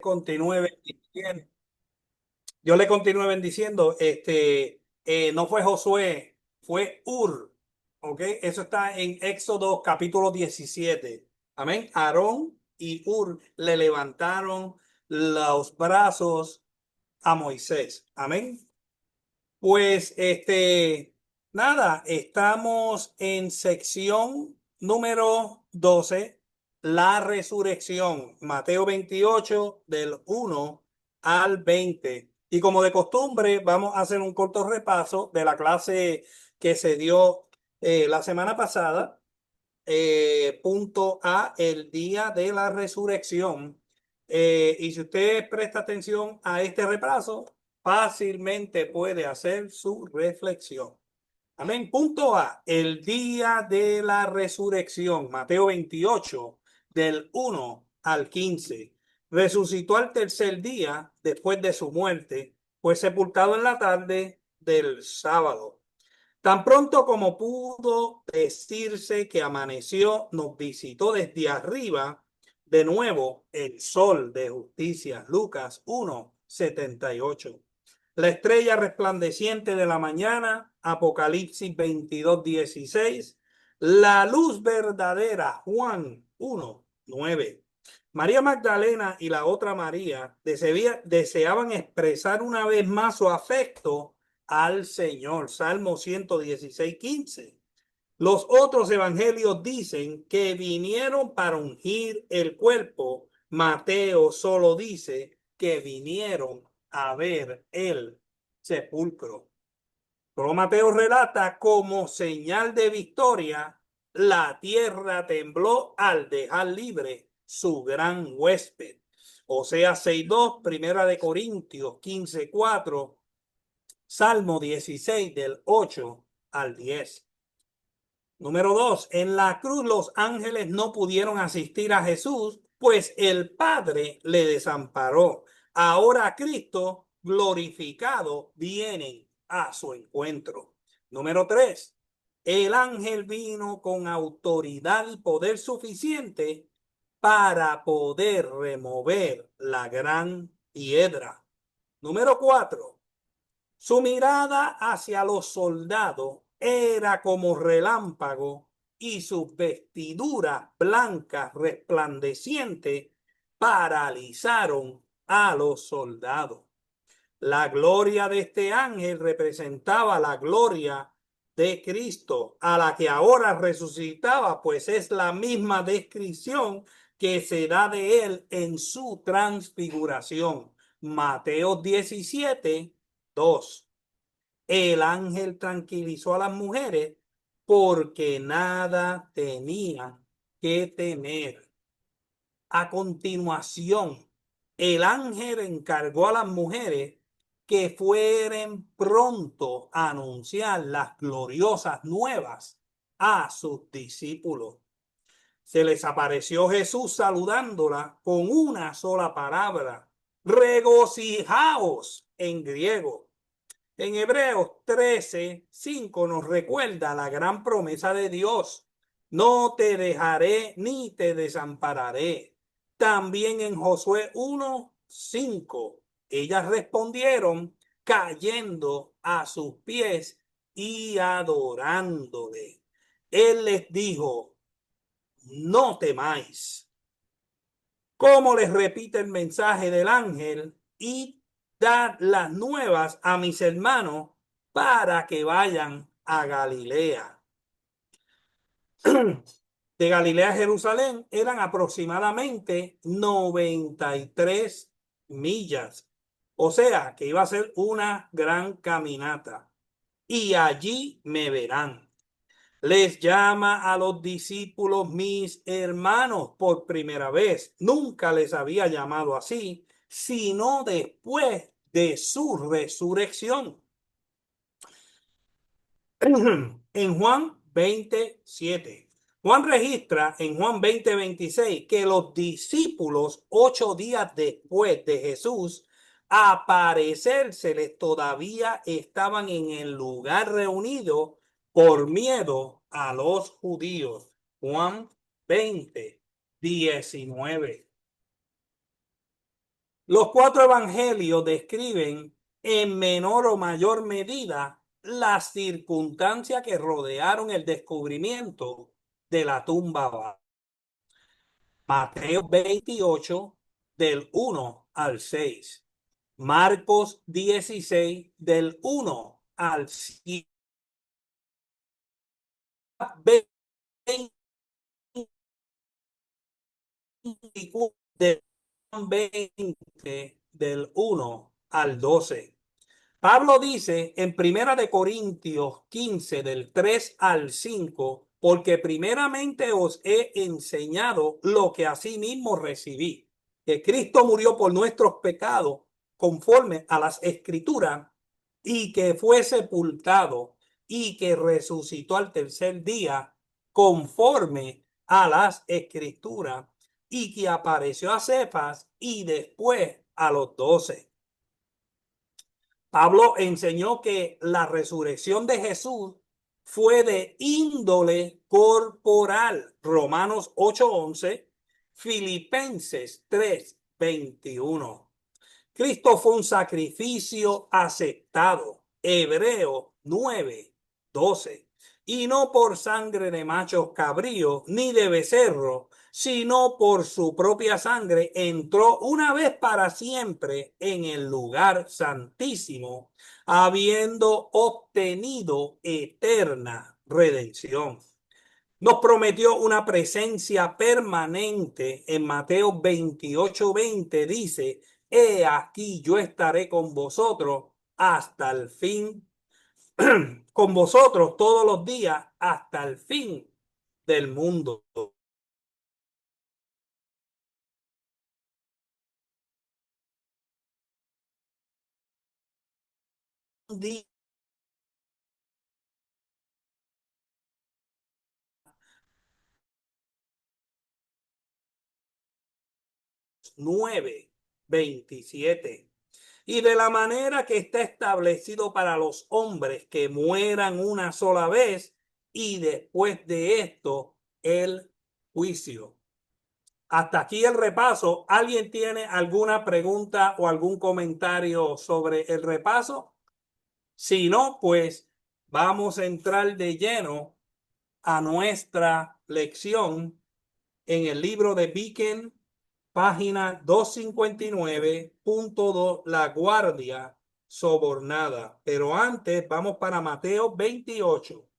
continúe bendiciendo. Yo le continúe bendiciendo. No fue Josué, fue Ur. ¿Ok? Eso está en Éxodo capítulo 17. Amén. Aarón y Ur le levantaron los brazos a Moisés. Amén. Pues, nada, estamos en sección número 12, la resurrección, Mateo 28 del 1 al 20. Y como de costumbre, vamos a hacer un corto repaso de la clase que se dio la semana pasada. Punto A, el día de la resurrección. Y si usted presta atención a este repaso, fácilmente puede hacer su reflexión. Amén. Punto A, el día de la resurrección. Mateo 28, del 1 al 15. Resucitó al tercer día después de su muerte, fue sepultado en la tarde del sábado. Tan pronto como pudo decirse que amaneció, nos visitó desde arriba de nuevo el sol de justicia. Lucas 1:78. La estrella resplandeciente de la mañana, Apocalipsis 22:16. La luz verdadera, Juan 1:9. María Magdalena y la otra María deseaban expresar una vez más su afecto al Señor. Salmo 116:15. Los otros evangelios dicen que vinieron para ungir el cuerpo. Mateo solo dice que vinieron a ver el sepulcro. Pero Mateo relata como señal de victoria, la tierra tembló al dejar libre su gran huésped. Oseas 6:2, Primera de Corintios 15:4, Salmo 16 del 8 al 10. Número 2. En la cruz los ángeles no pudieron asistir a Jesús, pues el Padre le desamparó. Ahora Cristo glorificado viene a su encuentro. Número 3. El ángel vino con autoridad y poder suficiente para poder remover la gran piedra. Número 4. Su mirada hacia los soldados era como relámpago y sus vestiduras blancas resplandecientes paralizaron a los soldados. La gloria de este ángel representaba la gloria de Cristo, a la que ahora resucitaba, pues es la misma descripción que se da de él en su transfiguración. Mateo 17:2. El ángel tranquilizó a las mujeres porque nada tenían que temer. A continuación, el ángel encargó a las mujeres que fueran pronto a anunciar las gloriosas nuevas a sus discípulos. Se les apareció Jesús saludándola con una sola palabra: regocijaos en griego. En Hebreos 13:5 nos recuerda la gran promesa de Dios: no te dejaré ni te desampararé. También en Josué 1:5 ellas respondieron cayendo a sus pies y adorándole. Él les dijo: no temáis. ¿Cómo les repite el mensaje del ángel? Y dar las nuevas a mis hermanos para que vayan a Galilea. De Galilea a Jerusalén eran aproximadamente 93 millas. O sea, que iba a ser una gran caminata. Y allí me verán. Les llama a los discípulos mis hermanos por primera vez. Nunca les había llamado así, sino después de su resurrección. En Juan 27. Juan registra en Juan 20:26 que los discípulos 8 días después de Jesús aparecérseles todavía estaban en el lugar reunido por miedo a los judíos. Juan 20:19. Los cuatro evangelios describen en menor o mayor medida las circunstancias que rodearon el descubrimiento de la tumba. Mateo 28, del 1 al 6. Marcos 16, del 1 al 7. Del 20, del 1 al 12. Pablo dice en Primera de Corintios 15, del 3 al 5, porque primeramente os he enseñado lo que asimismo recibí, que Cristo murió por nuestros pecados conforme a las Escrituras, y que fue sepultado y que resucitó al tercer día conforme a las Escrituras, y que apareció a Cefas y después a los 12. Pablo enseñó que la resurrección de Jesús fue de índole corporal. Romanos 8:11, Filipenses 3:21. Cristo fue un sacrificio aceptado. Hebreo 9:12. Y no por sangre de machos cabríos ni de becerro, sino por su propia sangre entró una vez para siempre en el lugar santísimo, habiendo obtenido eterna redención. Nos prometió una presencia permanente. En Mateo 28:20 dice: he aquí yo estaré con vosotros hasta el fin, con vosotros todos los días hasta el fin del mundo. 9:27. Y de la manera que está establecido para los hombres que mueran una sola vez, y después de esto el juicio. Hasta aquí el repaso. ¿Alguien tiene alguna pregunta o algún comentario sobre el repaso? Si no, pues vamos a entrar de lleno a nuestra lección en el libro de Beacon, página 259.2, la guardia sobornada. Pero antes vamos para Mateo 28.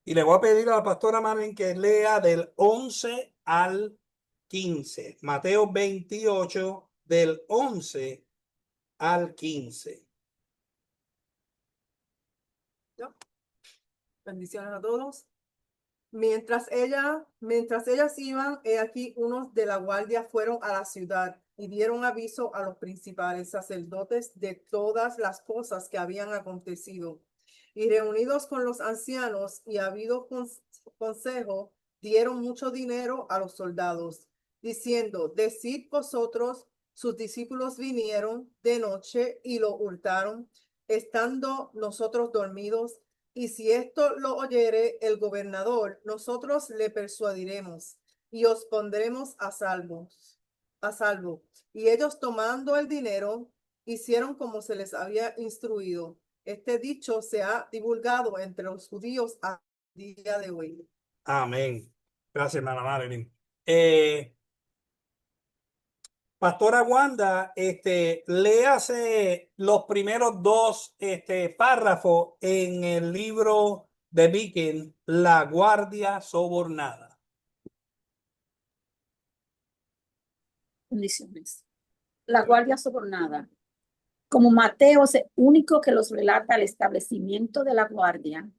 Y le voy a pedir a la pastora Marilyn que lea del 11 al 15. Mateo 28, del 11 al 15. ¿No? Bendiciones a todos. Mientras ellas iban, he aquí unos de la guardia fueron a la ciudad y dieron aviso a los principales sacerdotes de todas las cosas que habían acontecido. Y reunidos con los ancianos y habido consejo, dieron mucho dinero a los soldados, diciendo: decid vosotros, sus discípulos vinieron de noche y lo hurtaron, estando nosotros dormidos. Y si esto lo oyere el gobernador, nosotros le persuadiremos y os pondremos a salvo. Y ellos, tomando el dinero, hicieron como se les había instruido. Este dicho se ha divulgado entre los judíos a día de hoy. Amén. Gracias, hermana Marilyn. Pastora Wanda, léase los primeros dos párrafos en el libro de Beacon, La Guardia Sobornada. Bendiciones. La guardia sobornada. Como Mateo es el único que los relata el establecimiento de la guardia,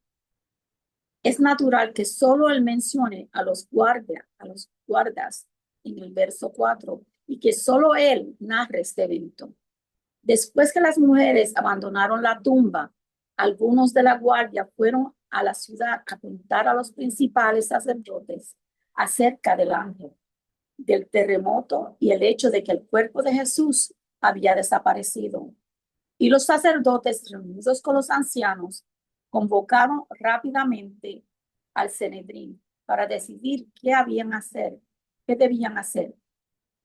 es natural que solo él mencione a los guardas en el verso 4 y que solo él narre este evento. Después que las mujeres abandonaron la tumba, algunos de la guardia fueron a la ciudad a contar a los principales sacerdotes acerca del ángel, del terremoto y el hecho de que el cuerpo de Jesús había desaparecido. Y los sacerdotes, reunidos con los ancianos, convocaron rápidamente al Sanedrín para decidir qué habían hacer qué debían hacer.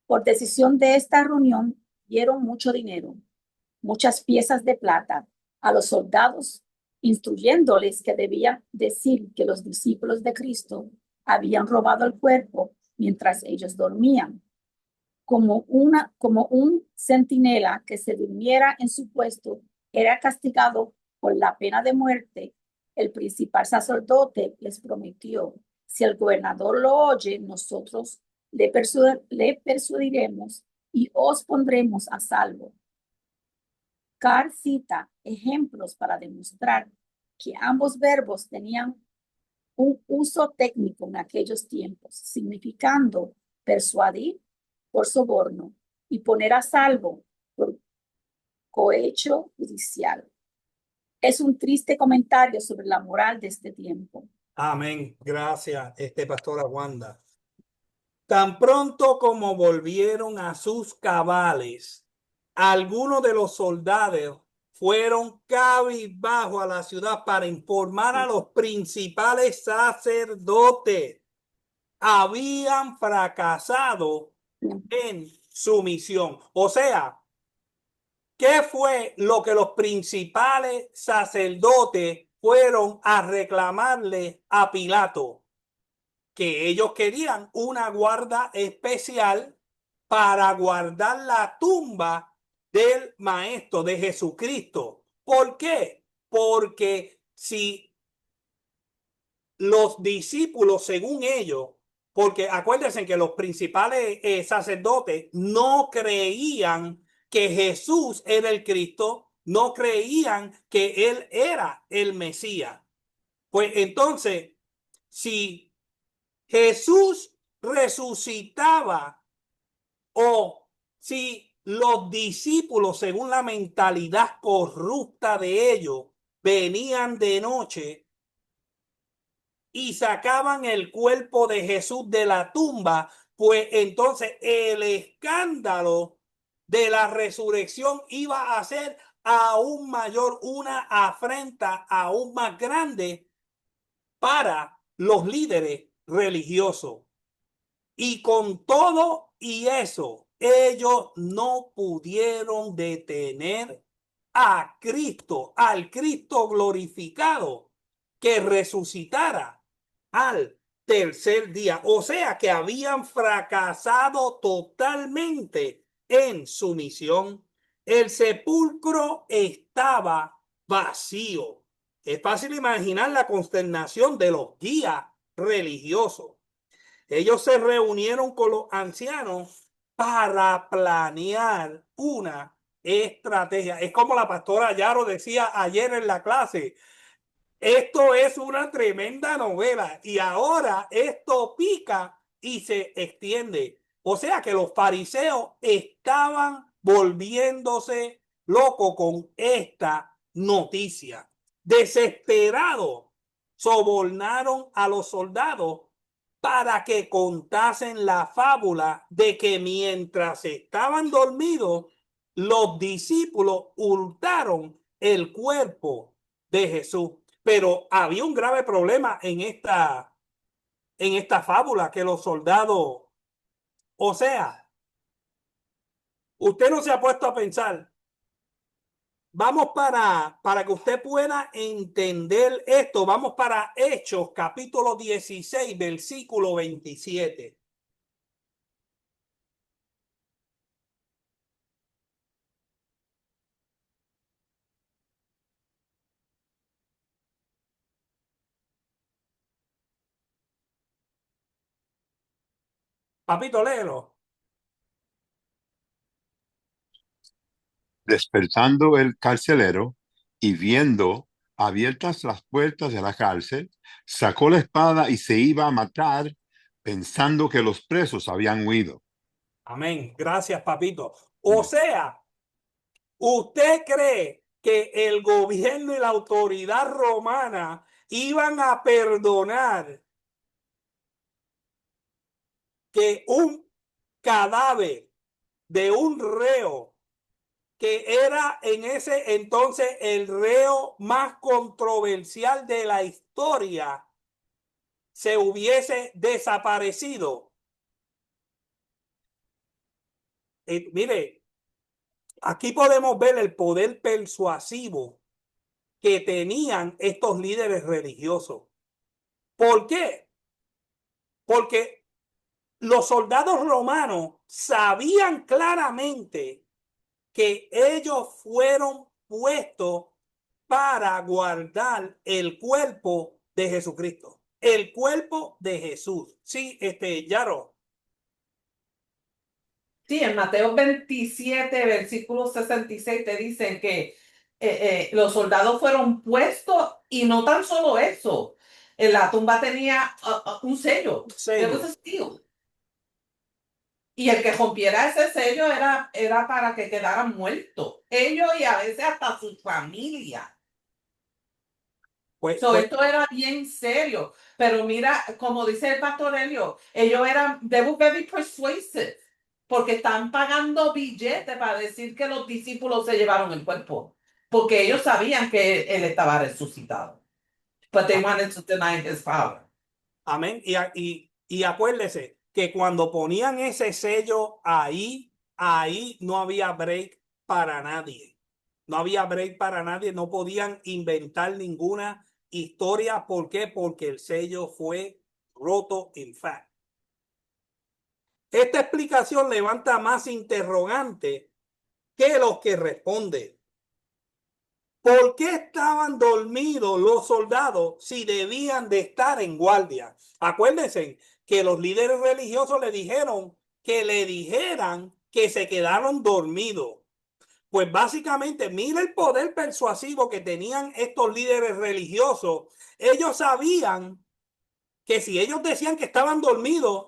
Por decisión de esta reunión, dieron mucho dinero, muchas piezas de plata a los soldados, instruyéndoles que debían decir que los discípulos de Cristo habían robado el cuerpo mientras ellos dormían. Como un centinela que se durmiera en su puesto era castigado por la pena de muerte, el principal sacerdote les prometió: si el gobernador lo oye, nosotros le persuadiremos y os pondremos a salvo. Carl cita ejemplos para demostrar que ambos verbos tenían un uso técnico en aquellos tiempos, significando persuadir por soborno y poner a salvo por cohecho judicial. Es un triste comentario sobre la moral de este tiempo. Amén. Gracias, pastora Wanda. Tan pronto como volvieron a sus cabales, algunos de los soldados fueron cabizbajo a la ciudad para informar a los principales sacerdotes. Habían fracasado en su misión. O sea, ¿qué fue lo que los principales sacerdotes fueron a reclamarle a Pilato? Que ellos querían una guarda especial para guardar la tumba del maestro de Jesucristo. ¿Por qué? Porque si los discípulos, según ellos, porque acuérdense que los principales sacerdotes no creían que Jesús era el Cristo, no creían que él era el Mesías. Pues entonces, si Jesús resucitaba o si los discípulos, según la mentalidad corrupta de ellos, venían de noche y sacaban el cuerpo de Jesús de la tumba, pues entonces el escándalo de la resurrección iba a ser aún mayor, una afrenta aún más grande para los líderes religiosos. Y con todo y eso, ellos no pudieron detener a Cristo, al Cristo glorificado, que resucitara al tercer día. O sea que habían fracasado totalmente en su misión. El sepulcro estaba vacío. Es fácil imaginar la consternación de los guías religiosos. Ellos se reunieron con los ancianos para planear una estrategia. Es como la pastora Yaro decía ayer en la clase. Esto es una tremenda novela y ahora esto pica y se extiende. O sea que los fariseos estaban volviéndose locos con esta noticia. Desesperados, sobornaron a los soldados para que contasen la fábula de que mientras estaban dormidos, los discípulos hurtaron el cuerpo de Jesús. Pero había un grave problema en esta fábula, que los soldados, o sea, usted no se ha puesto a pensar. Vamos para que usted pueda entender esto, vamos para Hechos, capítulo 16, versículo 27. Papito, léelo. Despertando el carcelero y viendo abiertas las puertas de la cárcel, sacó la espada y se iba a matar, pensando que los presos habían huido. Amén. Gracias, papito. O sea, ¿usted cree que el gobierno y la autoridad romana iban a perdonar que un cadáver de un reo que era en ese entonces el reo más controversial de la historia se hubiese desaparecido? mire, aquí podemos ver el poder persuasivo que tenían estos líderes religiosos. ¿Por qué? Porque los soldados romanos sabían claramente que ellos fueron puestos para guardar el cuerpo de Jesucristo, el cuerpo de Jesús. Sí, Yaro. Sí, en Mateo 27, versículo 66, te dicen que los soldados fueron puestos y no tan solo eso. En la tumba tenía un sello. There was a seal. Y el que rompiera ese sello era para que quedaran muertos. Ellos y a veces hasta su familia. Pues, Esto era bien serio. Pero mira, como dice el pastor Helio, ellos eran, they were very persuasive, porque están pagando billetes para decir que los discípulos se llevaron el cuerpo, porque ellos sabían que él estaba resucitado. But they wanted to deny his power. amén. Y acuérdese que cuando ponían ese sello ahí no había break para nadie. No había break para nadie. No podían inventar ninguna historia. ¿Por qué? Porque el sello fue roto en fact. Esta explicación levanta más interrogantes que los que responden. ¿Por qué estaban dormidos los soldados si debían de estar en guardia? Acuérdense que los líderes religiosos le dijeron que le dijeran que se quedaron dormidos. Pues básicamente, mira el poder persuasivo que tenían estos líderes religiosos. Ellos sabían que si ellos decían que estaban dormidos,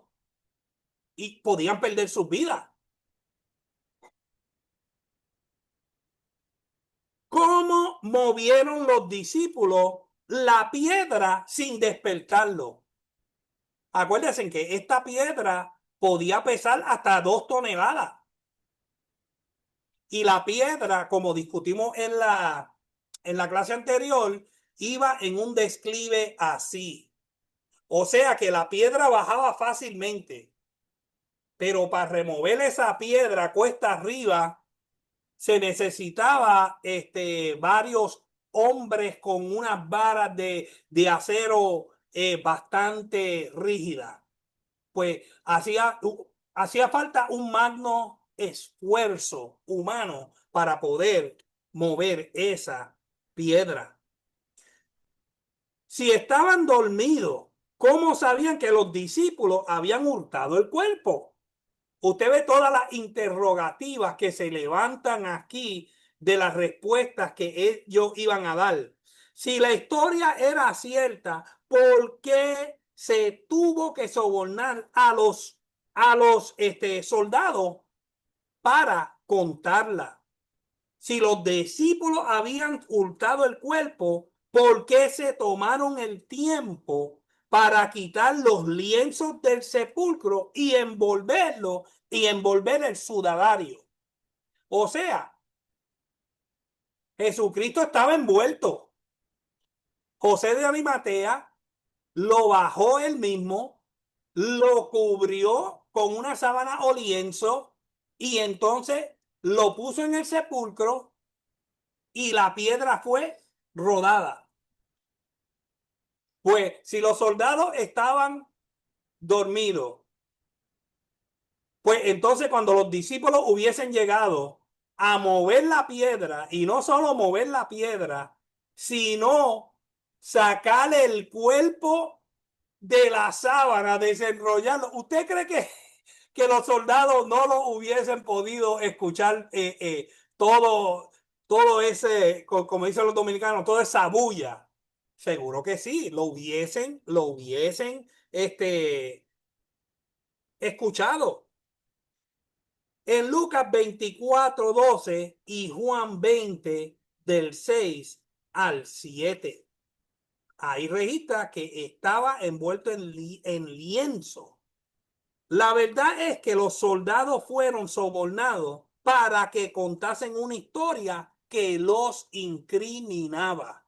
y podían perder sus vidas. ¿Cómo movieron los discípulos la piedra sin despertarlo? Acuérdense que esta piedra podía pesar hasta 2 toneladas. Y la piedra, como discutimos en la clase anterior, iba en un declive así. O sea que la piedra bajaba fácilmente. Pero para remover esa piedra cuesta arriba, se necesitaba varios hombres con unas varas de acero bastante rígidas. Pues hacía falta un magno esfuerzo humano para poder mover esa piedra. Si estaban dormidos, ¿cómo sabían que los discípulos habían hurtado el cuerpo? Usted ve todas las interrogativas que se levantan aquí de las respuestas que ellos iban a dar. Si la historia era cierta, ¿por qué se tuvo que sobornar a los soldados para contarla? Si los discípulos habían hurtado el cuerpo, ¿por qué se tomaron el tiempo para quitar los lienzos del sepulcro y envolverlo y envolver el sudario? O sea, Jesucristo estaba envuelto. José de Arimatea lo bajó él mismo, lo cubrió con una sábana o lienzo y entonces lo puso en el sepulcro y la piedra fue rodada. Pues si los soldados estaban dormidos, pues entonces cuando los discípulos hubiesen llegado a mover la piedra, y no solo mover la piedra, sino sacarle el cuerpo de la sábana, desenrollarlo. ¿Usted cree que los soldados no lo hubiesen podido escuchar todo ese, como dicen los dominicanos, toda esa bulla? Seguro que sí, lo hubiesen escuchado. En Lucas 24:12 y Juan 20 del 6 al 7. Ahí registra que estaba envuelto en lienzo. La verdad es que los soldados fueron sobornados para que contasen una historia que los incriminaba.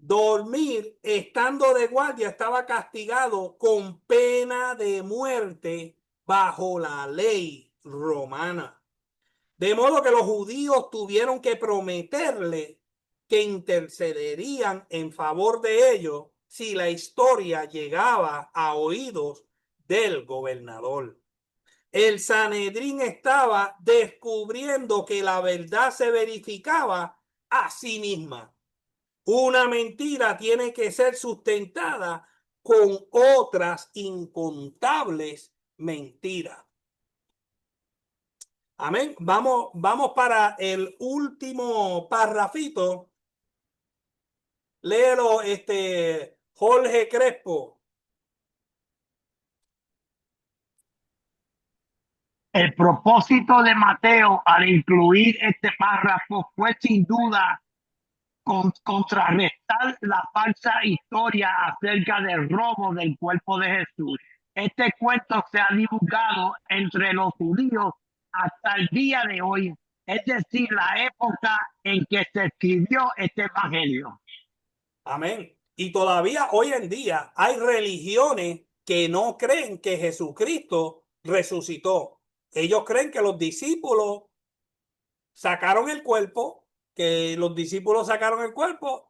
dormir estando de guardia estaba castigado con pena de muerte bajo la ley romana. De modo que los judíos tuvieron que prometerle que intercederían en favor de ellos si la historia llegaba a oídos del gobernador. El Sanedrín estaba descubriendo que la verdad se verificaba a sí misma. Una mentira tiene que ser sustentada con otras incontables mentiras. Amén. Vamos para el último parrafito. Léelo, Jorge Crespo. El propósito de Mateo al incluir este párrafo fue sin duda contrarrestar la falsa historia acerca del robo del cuerpo de Jesús. Este cuento se ha divulgado entre los judíos hasta el día de hoy, es decir, la época en que se escribió este evangelio. Amén. Y todavía hoy en día hay religiones que no creen que Jesucristo resucitó. Ellos creen que los discípulos sacaron el cuerpo,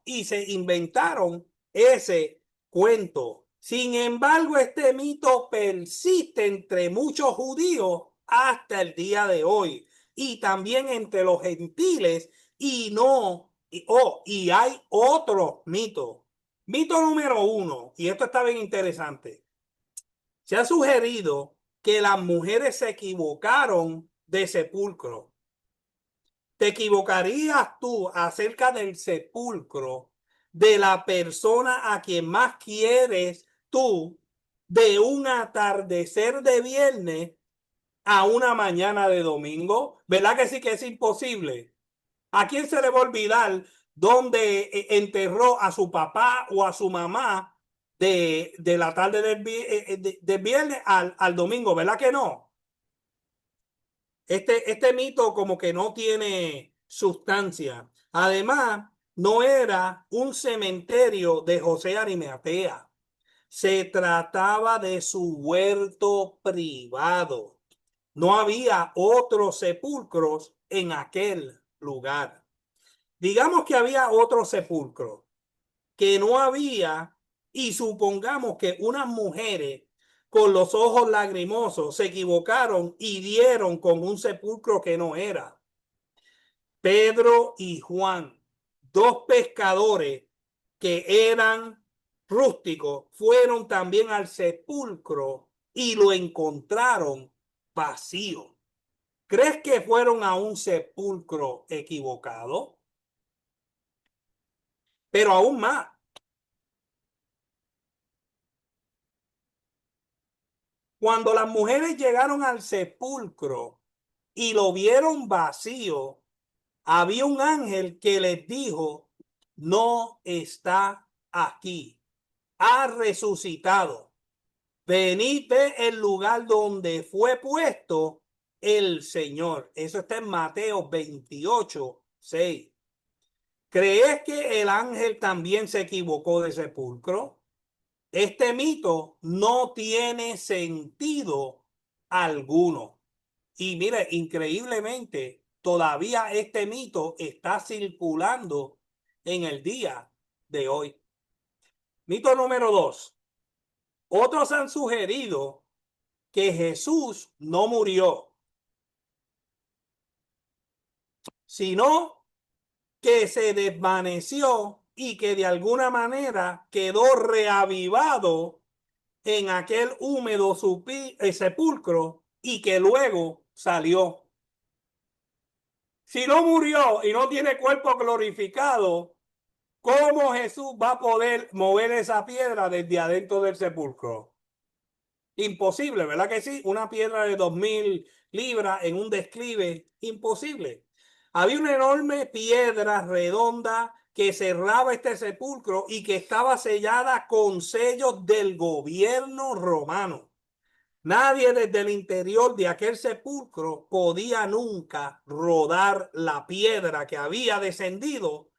y se inventaron ese cuento. Sin embargo, este mito persiste entre muchos judíos hasta el día de hoy y también entre los gentiles y hay otro mito. Mito número 1, y esto está bien interesante. Se ha sugerido que las mujeres se equivocaron de sepulcro. ¿Te equivocarías tú acerca del sepulcro de la persona a quien más quieres tú de un atardecer de viernes a una mañana de domingo? ¿Verdad que sí que es imposible? ¿A quién se le va a olvidar dónde enterró a su papá o a su mamá de la tarde del viernes al domingo? ¿Verdad que no? Este mito como que no tiene sustancia. Además, no era un cementerio de José Arimatea. Se trataba de su huerto privado. No había otros sepulcros en aquel lugar. Digamos que había otro sepulcro, que no había, y supongamos que unas mujeres con los ojos lagrimosos se equivocaron y dieron con un sepulcro que no era. Pedro y Juan, dos pescadores que eran rústicos, fueron también al sepulcro y lo encontraron vacío. ¿Crees que fueron a un sepulcro equivocado? Pero aún más, cuando las mujeres llegaron al sepulcro y lo vieron vacío, había un ángel que les dijo: no está aquí, ha resucitado. Venid ve el lugar donde fue puesto el Señor. Eso está en Mateo 28:6. ¿Crees que el ángel también se equivocó de sepulcro? Este mito no tiene sentido alguno. Y mire, increíblemente, todavía este mito está circulando en el día de hoy. Mito número 2. Otros han sugerido que Jesús no murió, sino que se desvaneció y que de alguna manera quedó reavivado en aquel húmedo sepulcro y que luego salió. Si no murió y no tiene cuerpo glorificado, ¿cómo Jesús va a poder mover esa piedra desde adentro del sepulcro? Imposible, ¿verdad que sí? Una piedra de 2000 libras en un declive, imposible. Había una enorme piedra redonda que cerraba este sepulcro y que estaba sellada con sellos del gobierno romano. Nadie desde el interior de aquel sepulcro podía nunca rodar la piedra que había descendido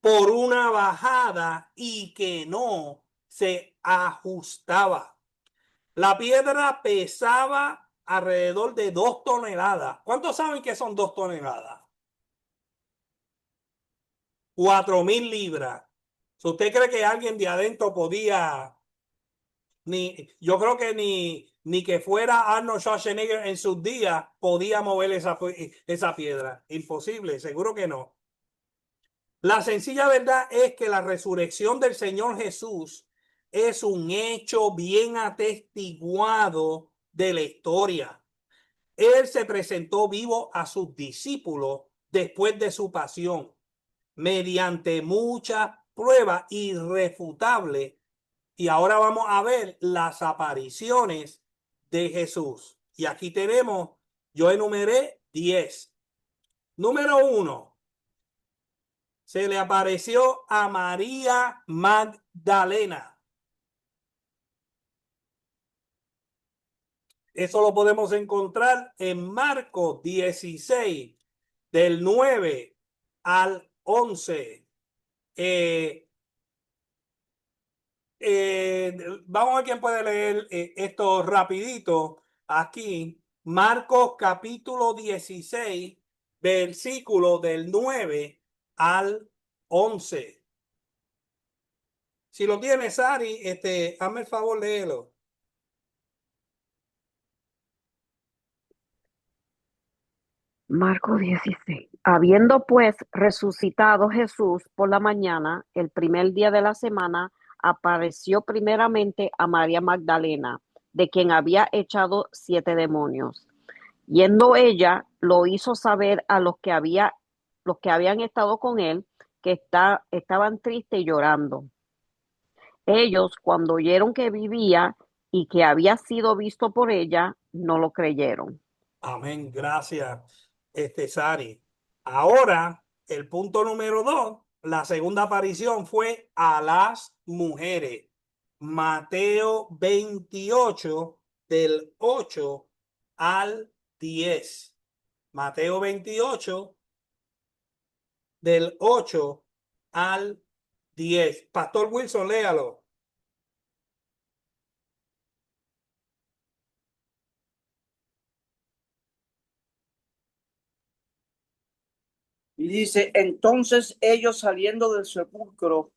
por una bajada y que no se ajustaba. La piedra pesaba alrededor de 2 toneladas. ¿Cuántos saben que son 2 toneladas? 4.000 libras. Si usted cree que alguien de adentro podía, yo creo que ni que fuera Arnold Schwarzenegger en sus días podía mover esa piedra. Imposible, seguro que no. La sencilla verdad es que la resurrección del Señor Jesús es un hecho bien atestiguado de la historia. Él se presentó vivo a sus discípulos después de su pasión, mediante muchas pruebas irrefutables. Y ahora vamos a ver las apariciones de Jesús. Y aquí tenemos, yo enumeré 10. Número 1. Se le apareció a María Magdalena. Eso lo podemos encontrar en Marcos 16, del 9 al 11. Vamos a ver quién puede leer esto rapidito. Aquí, Marcos capítulo 16, versículo del 9 al 11. Si lo tienes, Sari, hazme el favor, léelo. Marcos 16. Habiendo pues resucitado Jesús por la mañana, el primer día de la semana, apareció primeramente a María Magdalena, de quien había echado 7 demonios. Yendo ella, lo hizo saber a los que habían estado con él, que estaban tristes y llorando. Ellos, cuando oyeron que vivía y que había sido visto por ella, no lo creyeron. Amén. Gracias, Sari. Ahora, el punto número 2, la segunda aparición fue a las mujeres. Mateo 28, del 8 al 10. Mateo 28, del 8 al 10. Pastor Wilson, léalo. Y dice, entonces ellos saliendo del sepulcro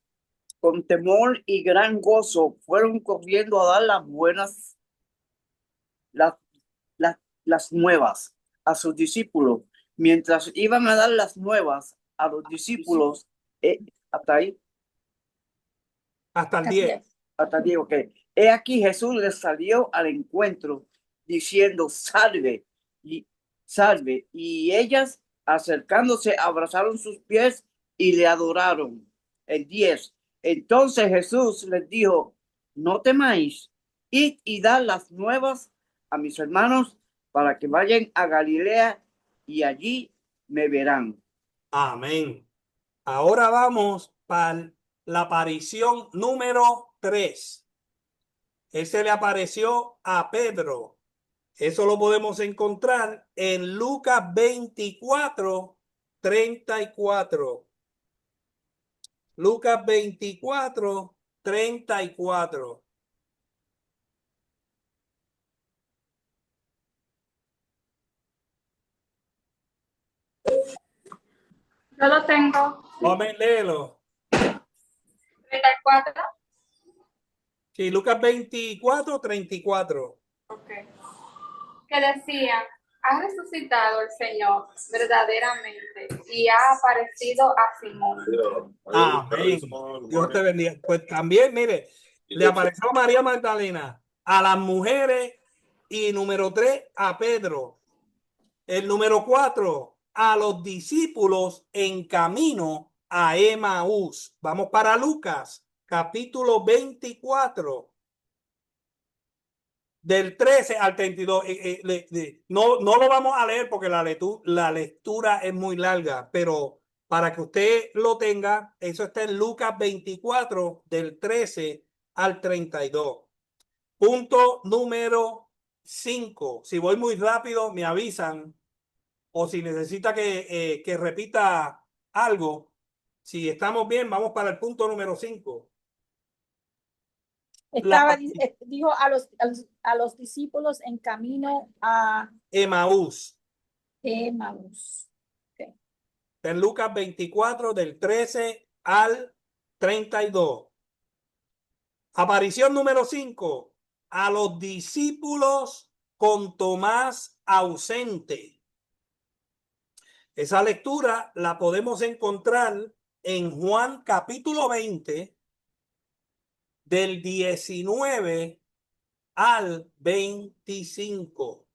con temor y gran gozo fueron corriendo a dar las nuevas a sus discípulos. Mientras iban a dar las nuevas a los discípulos, hasta ahí, Hasta el 10. hasta ahí, ok. He aquí Jesús les salió al encuentro diciendo, salve, y ellas acercándose abrazaron sus pies y le adoraron. El 10. Entonces Jesús les dijo, no temáis, id y dad las nuevas a mis hermanos para que vayan a Galilea y allí me verán. Amén. Ahora vamos para la aparición número 3. Ese le apareció a Pedro. Eso lo podemos encontrar en Lucas 24, 34. Lucas 24, 34. Yo lo tengo. Amén, léelo. 34. Sí, Lucas 24, 34. Ok. Que decía, ha resucitado el Señor verdaderamente y ha aparecido a Simón. Amén. Dios te bendiga. Pues también, mire, le apareció a María Magdalena, a las mujeres y número 3 a Pedro. El número 4 a los discípulos en camino a Emaús. Vamos para Lucas, capítulo 24. Del 13 al 32. No lo vamos a leer porque la lectura es muy larga, pero para que usted lo tenga, eso está en Lucas 24, del 13 al 32. Punto número 5. Si voy muy rápido, me avisan. O si necesita que repita algo, Si estamos bien, vamos para el punto número 5. Dijo a los discípulos en camino a Emaús. Emaús. Okay. En Lucas 24, del 13 al 32. Aparición número 5. A los discípulos con Tomás ausente. Esa lectura la podemos encontrar en Juan capítulo 20, del 19 al 25.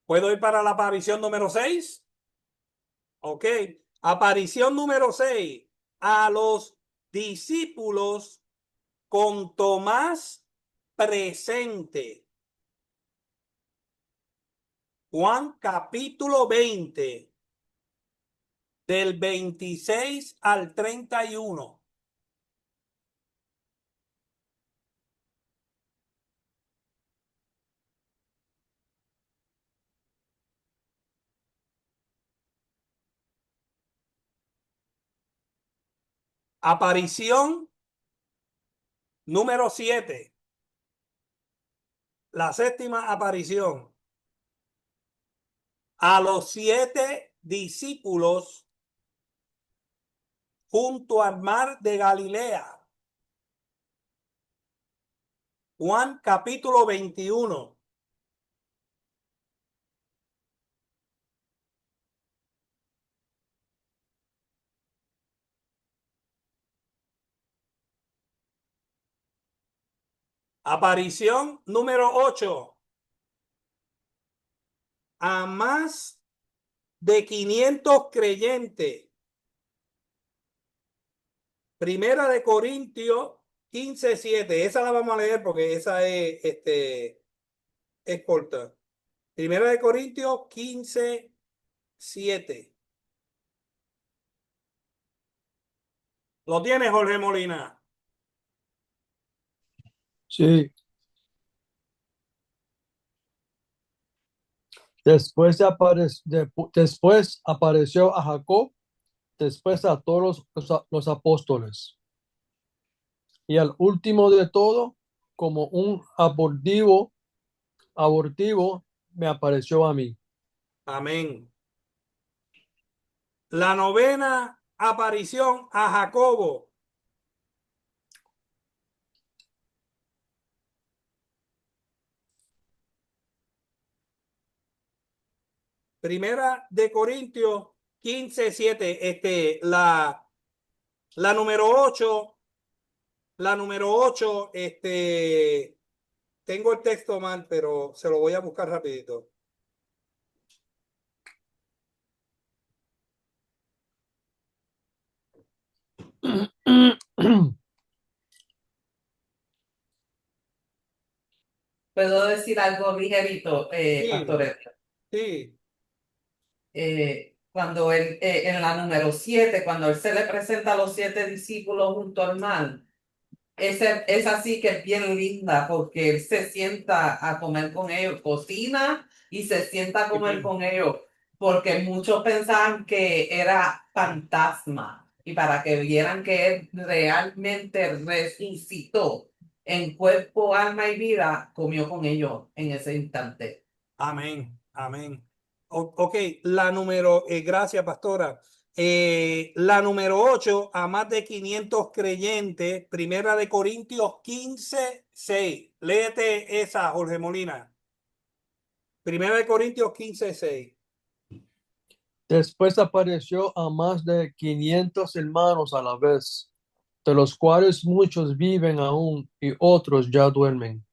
¿Puedo ir para la aparición número 6? Ok. Aparición número 6. A los discípulos con Tomás presente. Juan capítulo 20, del 26 al 31. Aparición número 7. La séptima aparición. A los 7 discípulos junto al mar de Galilea. Juan capítulo 21. Aparición número 8. A más de 500 creyentes. Primera de Corintios 15:7. Esa la vamos a leer porque esa es corta. Primera de Corintios 15:7. ¿Lo tienes, Jorge Molina? Sí. Después apareció a Jacob, después a todos los apóstoles. Y al último de todo, como un abortivo, me apareció a mí. Amén. La novena aparición a Jacobo. Primera de Corintios 15:7. La número 8. La número 8. Tengo el texto mal, pero se lo voy a buscar rapidito. ¿Puedo decir algo ligerito, Sí, Pastor Edgar? sí. Cuando él, en la número 7, cuando él se le presenta a los 7 discípulos junto al mar, es así que es bien linda porque él se sienta a comer con ellos, cocina y se sienta a comer con ellos, porque muchos pensaban que era fantasma y para que vieran que él realmente resucitó en cuerpo, alma y vida, comió con ellos en ese instante. Amén, amén. Ok, gracias, pastora. La número 8, a más de 500 creyentes, Primera de Corintios 15:6. Léete esa, Jorge Molina. Primera de Corintios 15:6. Después apareció a más de 500 hermanos a la vez, de los cuales muchos viven aún y otros ya duermen.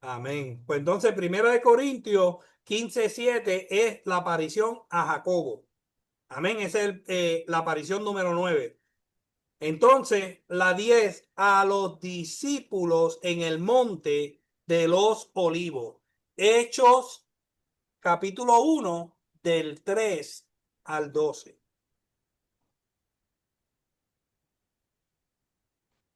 Amén. Pues entonces, Primera de Corintios 15:7 es la aparición a Jacobo. Amén. Esa es la aparición número 9. Entonces, la 10, a los discípulos en el monte de los olivos. Hechos, capítulo 1, del 3 al 12.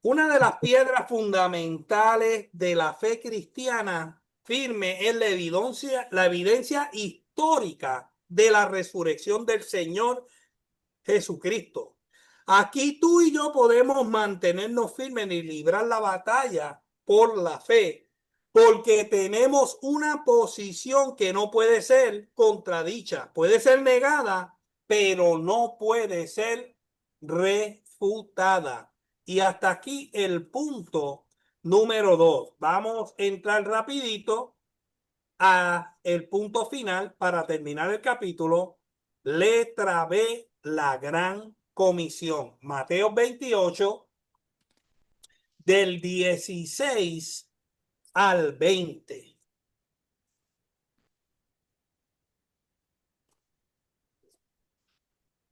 Una de las piedras fundamentales de la fe cristiana firme es la evidencia histórica de la resurrección del Señor Jesucristo. Aquí tú y yo podemos mantenernos firmes y librar la batalla por la fe, porque tenemos una posición que no puede ser contradicha, puede ser negada, pero no puede ser refutada. Y hasta aquí el punto número 2. Vamos a entrar rapidito a el punto final para terminar el capítulo. Letra B, la gran comisión. Mateo 28, del 16 al 20.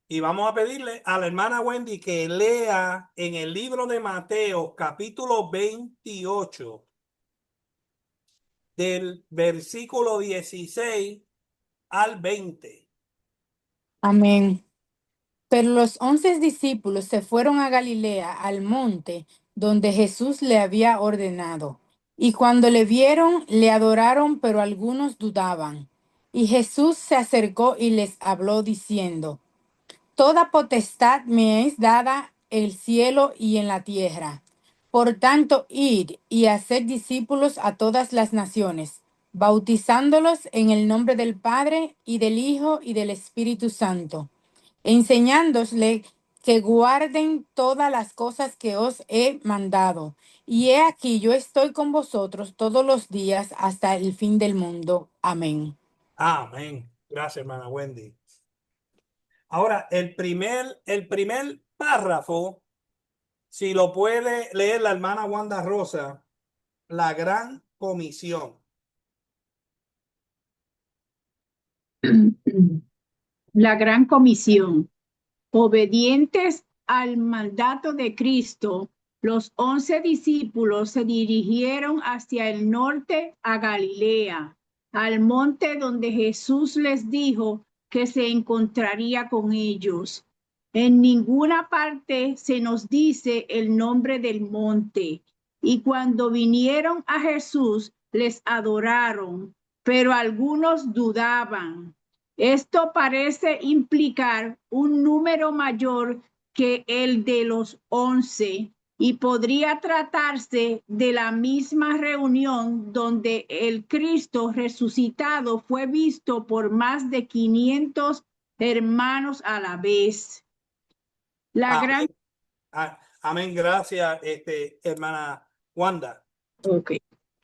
Y vamos a pedirle a la hermana Wendy que lea en el libro de Mateo, capítulo 28, del versículo 16 al 20. Amén. Pero los 11 discípulos se fueron a Galilea, al monte donde Jesús le había ordenado. Y cuando le vieron, le adoraron, pero algunos dudaban. Y Jesús se acercó y les habló diciendo: Toda potestad me es dada en el cielo y en la tierra. Por tanto, id y haced discípulos a todas las naciones, bautizándolos en el nombre del Padre y del Hijo y del Espíritu Santo, enseñándosle que guarden todas las cosas que os he mandado. Y he aquí, yo estoy con vosotros todos los días hasta el fin del mundo. Amén. Amén. Gracias, hermana Wendy. Ahora, el primer párrafo, si lo puede leer la hermana Wanda Rosa, la gran comisión. La gran comisión. Obedientes al mandato de Cristo, los 11 discípulos se dirigieron hacia el norte a Galilea, al monte donde Jesús les dijo que se encontraría con ellos. En ninguna parte se nos dice el nombre del monte. Y cuando vinieron a Jesús, les adoraron, pero algunos dudaban. Esto parece implicar un número mayor que el de los 11 y podría tratarse de la misma reunión donde el Cristo resucitado fue visto por más de 500 hermanos a la vez. Amén. Amén. Gracias, hermana Wanda. Okay.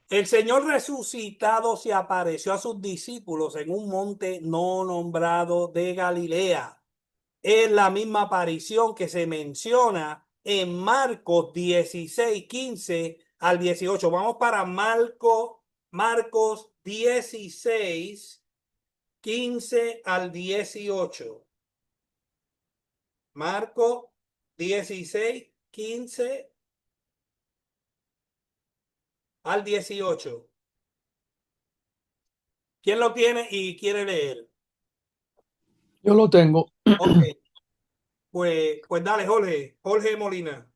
El Señor resucitado se apareció a sus discípulos en un monte no nombrado de Galilea. Es la misma aparición que se menciona en Marcos 16, 15 al 18. Vamos para Marcos 16, 15 al 18. Marcos 16, 15 al 18. ¿Quién lo tiene y quiere leer? Yo lo tengo. Ok. Pues dale, Jorge Molina.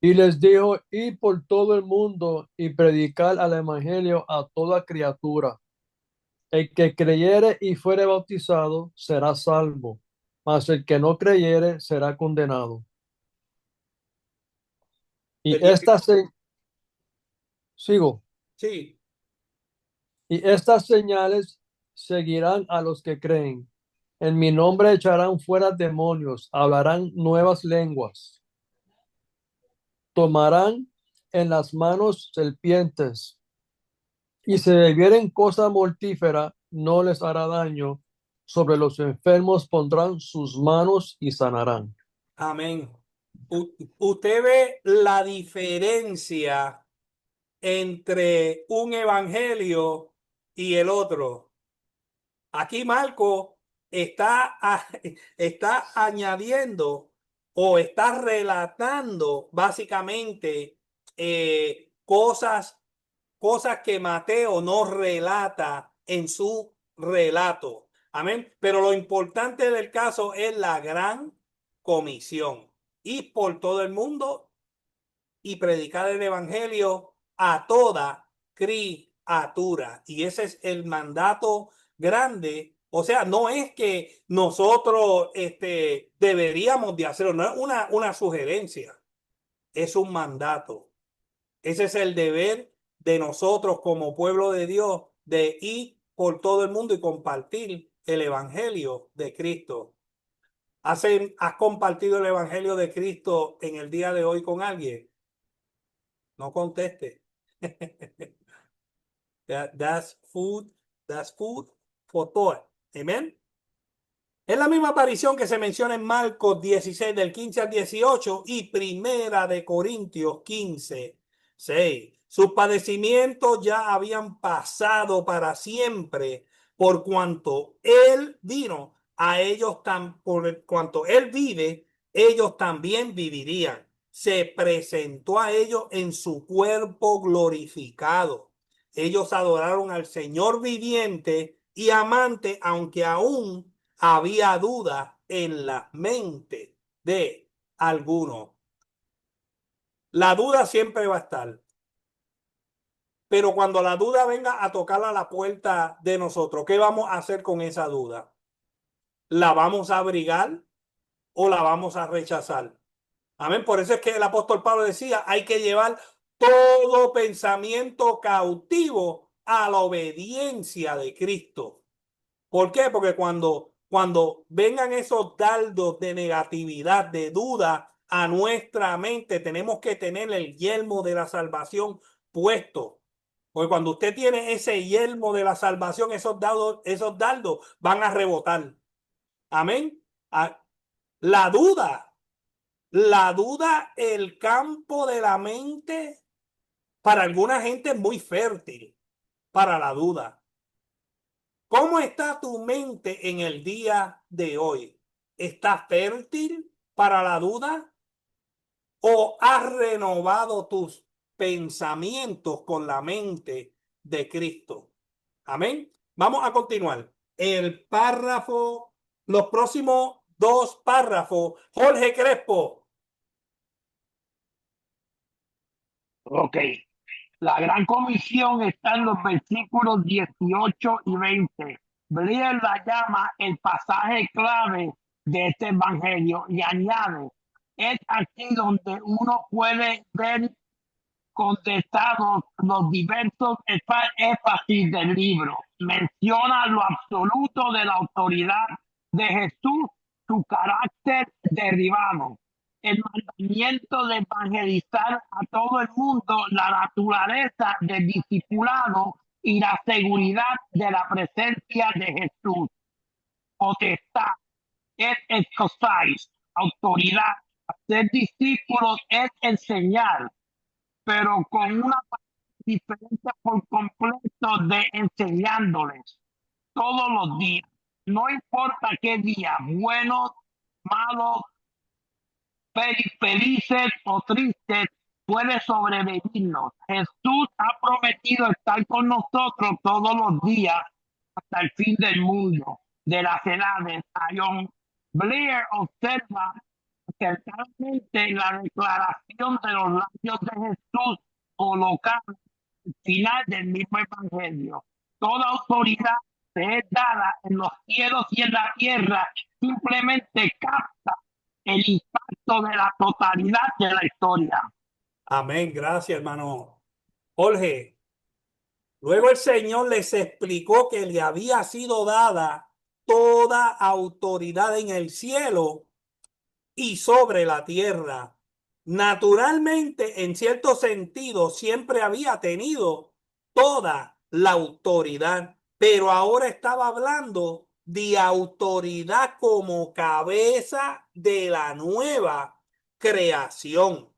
Y les dijo: id por todo el mundo y predicar al evangelio a toda criatura. El que creyere y fuere bautizado será salvo, mas el que no creyere será condenado. Y sigo. Sí. Y estas señales seguirán a los que creen. En mi nombre echarán fuera demonios, hablarán nuevas lenguas, tomarán en las manos serpientes, y si bebieren cosa mortífera, no les hará daño. Sobre los enfermos pondrán sus manos y sanarán. Amén. Usted ve la diferencia entre un evangelio y el otro. Aquí Marco está añadiendo o está relatando básicamente cosas que Mateo no relata en su relato. Amén. Pero lo importante del caso es la gran comisión. Ir por todo el mundo y predicar el evangelio a toda criatura. Y ese es el mandato grande. O sea, no es que nosotros deberíamos de hacerlo, no es una sugerencia, es un mandato. Ese es el deber de nosotros como pueblo de Dios, de ir por todo el mundo y compartir el evangelio de Cristo. ¿Has compartido el evangelio de Cristo en el día de hoy con alguien? No conteste. That's food for thought. Amen. Es la misma aparición que se menciona en Marcos 16 del 15 al 18 y Primera de Corintios 15, 6. Sus padecimientos ya habían pasado para siempre, por cuanto él vino a ellos por cuanto él vive, ellos también vivirían. Se presentó a ellos en su cuerpo glorificado. Ellos adoraron al Señor viviente y amante, aunque aún había duda en la mente de algunos. La duda siempre va a estar. Pero cuando la duda venga a tocar a la puerta de nosotros, ¿qué vamos a hacer con esa duda? ¿La vamos a abrigar o la vamos a rechazar? Amén. Por eso es que el apóstol Pablo decía, hay que llevar todo pensamiento cautivo a la obediencia de Cristo. ¿Por qué? Porque cuando vengan esos dardos de negatividad, de duda a nuestra mente, tenemos que tener el yelmo de la salvación puesto. Porque cuando usted tiene ese yelmo de la salvación, esos dardos van a rebotar. Amén. La duda, el campo de la mente, para alguna gente es muy fértil para la duda. ¿Cómo está tu mente en el día de hoy? ¿Está fértil para la duda? ¿O has renovado tus pensamientos con la mente de Cristo? Amén. Vamos a continuar. El párrafo, los próximos dos párrafos. Jorge Crespo. Ok. La gran comisión está en los versículos 18 y 20. Blair la llama el pasaje clave de este evangelio y añade, es aquí donde uno puede ver contestados los diversos énfasis del libro. Menciona lo absoluto de la autoridad de Jesús, su carácter derivado, el mandamiento de evangelizar a todo el mundo, la naturaleza del discipulado y la seguridad de la presencia de Jesús. Potestad es exercise, autoridad. Ser discípulos es enseñar, pero con una diferencia por completo de enseñándoles todos los días. No importa qué día, buenos, malos, felices o tristes, puede sobrevenirnos. Jesús ha prometido estar con nosotros todos los días hasta el fin del mundo, de las edades. John Blair observa acertadamente la declaración de los labios de Jesús colocada al final del mismo evangelio. Toda autoridad se es dada en los cielos y en la tierra, simplemente capta el impacto de la totalidad de la historia. Amén. Gracias, hermano Jorge. Luego el Señor les explicó que le había sido dada toda autoridad en el cielo y sobre la tierra. Naturalmente, en cierto sentido, siempre había tenido toda la autoridad, pero ahora estaba hablando de autoridad como cabeza de la nueva creación.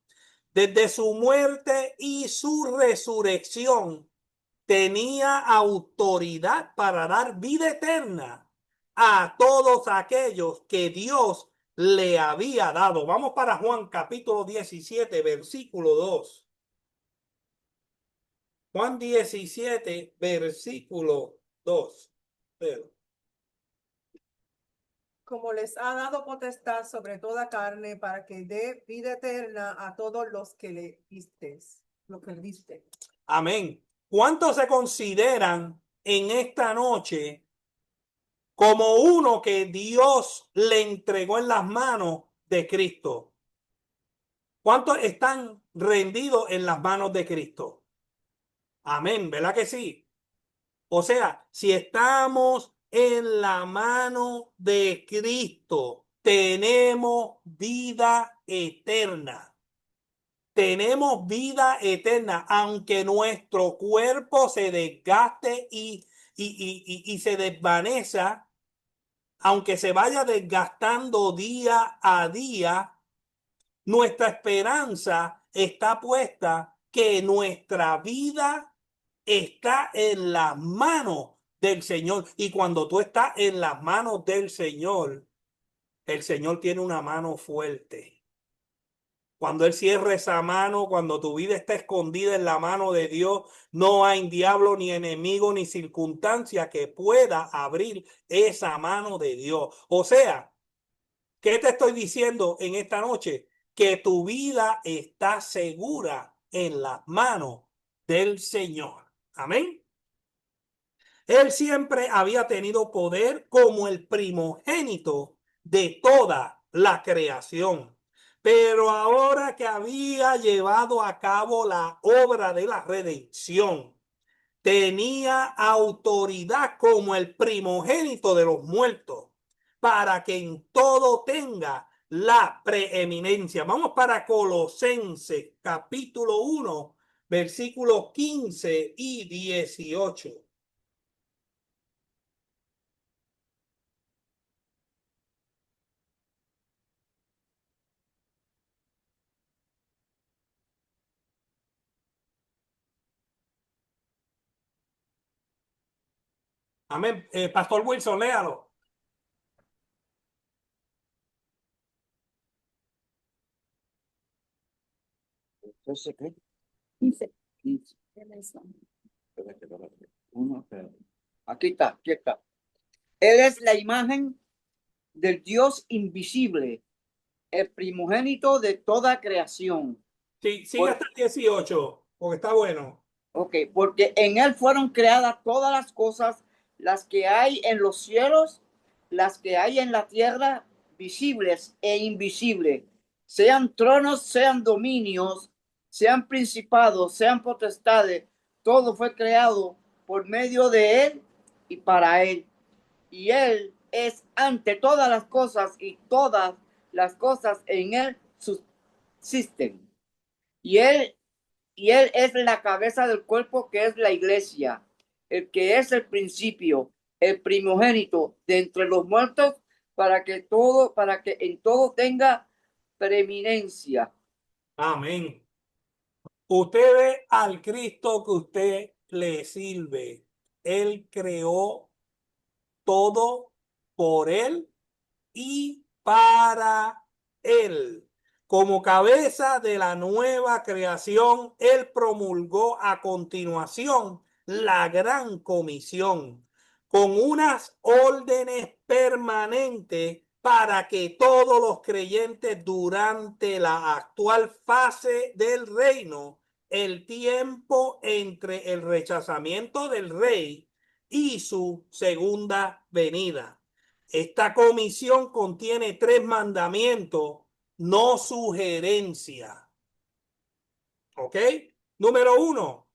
Desde su muerte y su resurrección, tenía autoridad para dar vida eterna a todos aquellos que Dios le había dado. Vamos para Juan capítulo 17, versículo 2. Juan 17, versículo 2. como les ha dado potestad sobre toda carne, para que dé vida eterna a todos los que le vistes, lo que le viste. Amén. ¿Cuántos se consideran en esta noche como uno que Dios le entregó en las manos de Cristo? ¿Cuántos están rendidos en las manos de Cristo? Amén, ¿verdad que sí? O sea, si estamos en la mano de Cristo, tenemos vida eterna. Tenemos vida eterna, aunque nuestro cuerpo se desgaste y se desvaneza, aunque se vaya desgastando día a día, nuestra esperanza está puesta que nuestra vida está en las manos del Señor. Y cuando tú estás en las manos del Señor, el Señor tiene una mano fuerte. Cuando Él cierra esa mano, cuando tu vida está escondida en la mano de Dios, no hay diablo, ni enemigo, ni circunstancia que pueda abrir esa mano de Dios. O sea, ¿qué te estoy diciendo en esta noche? Que tu vida está segura en las manos del Señor. Amén. Él siempre había tenido poder como el primogénito de toda la creación. Pero ahora que había llevado a cabo la obra de la redención, tenía autoridad como el primogénito de los muertos, para que en todo tenga la preeminencia. Vamos para Colosenses capítulo 1, versículos 15 y 18. Amén. Pastor Wilson, léalo. Entonces, ¿qué? 15. 15. Aquí está, aquí está. Él es la imagen del Dios invisible, el primogénito de toda creación. Sí, sigue hasta el 18, porque está bueno. Ok, porque en Él fueron creadas todas las cosas, las que hay en los cielos, las que hay en la tierra, visibles e invisibles, sean tronos, sean dominios, sean principados, sean potestades, todo fue creado por medio de Él y para Él. Y Él es ante todas las cosas, y todas las cosas en Él subsisten. Y Él es la cabeza del cuerpo, que es la iglesia, el que es el principio, el primogénito de entre los muertos, para que en todo tenga preeminencia. Amén. Usted ve al Cristo que usted le sirve. Él creó todo por Él y para Él. Como cabeza de la nueva creación, Él promulgó a continuación la gran comisión con unas órdenes permanentes para que todos los creyentes durante la actual fase del reino, el tiempo entre el rechazamiento del rey y su segunda venida. Esta comisión contiene 3 mandamientos, no sugerencia. ¿Ok? Número 1.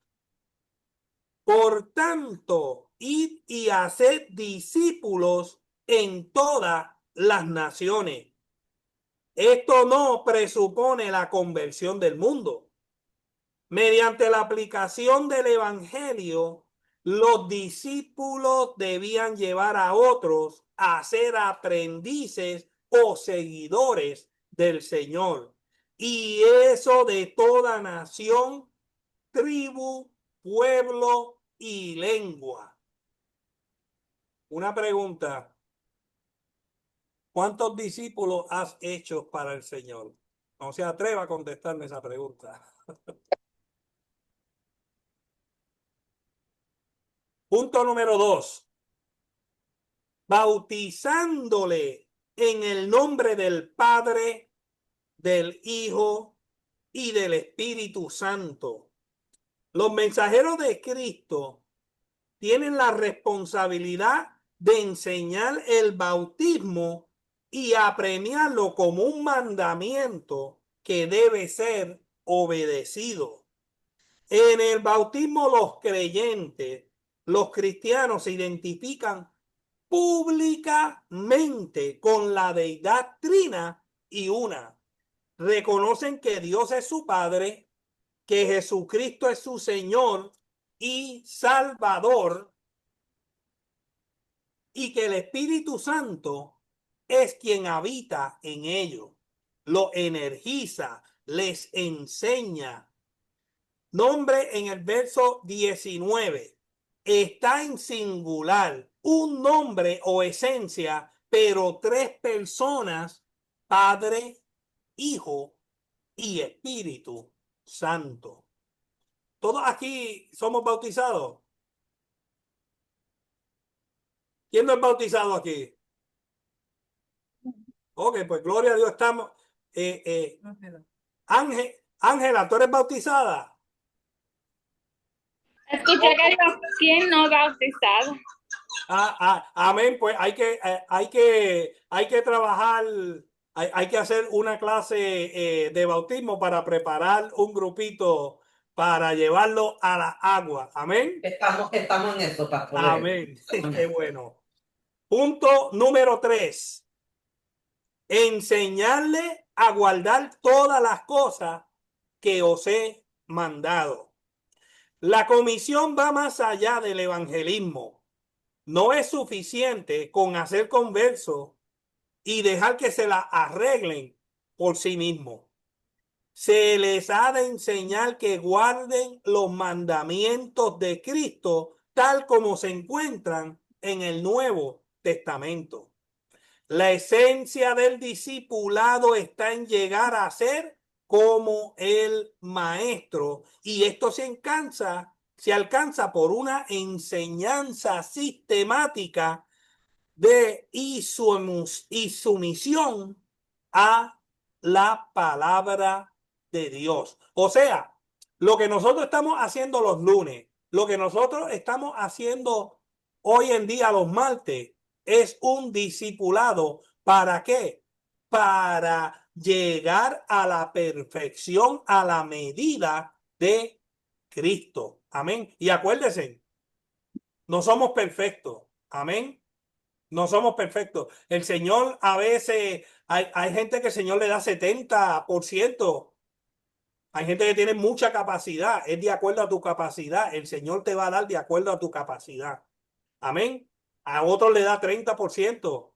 Por tanto, id y haced discípulos en todas las naciones. Esto no presupone la conversión del mundo. Mediante la aplicación del evangelio, los discípulos debían llevar a otros a ser aprendices o seguidores del Señor. Y eso de toda nación, tribu, pueblo y lengua. Una pregunta. ¿Cuántos discípulos has hecho para el Señor? No se atreva a contestarme esa pregunta. Punto número 2. Bautizándole en el nombre del Padre, del Hijo y del Espíritu Santo. Los mensajeros de Cristo tienen la responsabilidad de enseñar el bautismo y apremiarlo como un mandamiento que debe ser obedecido. En el bautismo los creyentes, los cristianos se identifican públicamente con la deidad trina y una. Reconocen que Dios es su Padre, que Jesucristo es su Señor y Salvador, y que el Espíritu Santo es quien habita en ellos, lo energiza, les enseña. Nombre en el verso 19 está en singular, un nombre o esencia, pero tres personas: Padre, Hijo y Espíritu Santo. ¿Todos aquí somos bautizados? ¿Quién no es bautizado aquí? Ok, pues gloria a Dios, estamos. Ángela, ¿tú eres bautizada? Escuché que dijo, ¿quién no bautizado? Amén, pues hay que trabajar, hay que hacer una clase de bautismo para preparar un grupito para llevarlo a la agua. Amén. Estamos en eso, pastor. Amén. Qué bueno. Punto número 3. Enseñarle a guardar todas las cosas que os he mandado. La comisión va más allá del evangelismo. No es suficiente con hacer conversos y dejar que se la arreglen por sí mismos. Se les ha de enseñar que guarden los mandamientos de Cristo tal como se encuentran en el Nuevo Testamento. La esencia del discipulado está en llegar a ser como el maestro, y esto se alcanza por una enseñanza sistemática y sumisión a la palabra de Dios. O sea, lo que nosotros estamos haciendo los lunes, lo que nosotros estamos haciendo hoy en día los martes, es un discipulado. ¿Para qué? Para llegar a la perfección, a la medida de Cristo. Amén. Y acuérdense, no somos perfectos. Amén. No somos perfectos. El Señor a veces, hay gente que el Señor le da 70%. Hay gente que tiene mucha capacidad. Es de acuerdo a tu capacidad. El Señor te va a dar de acuerdo a tu capacidad. Amén. A otros le da 30%.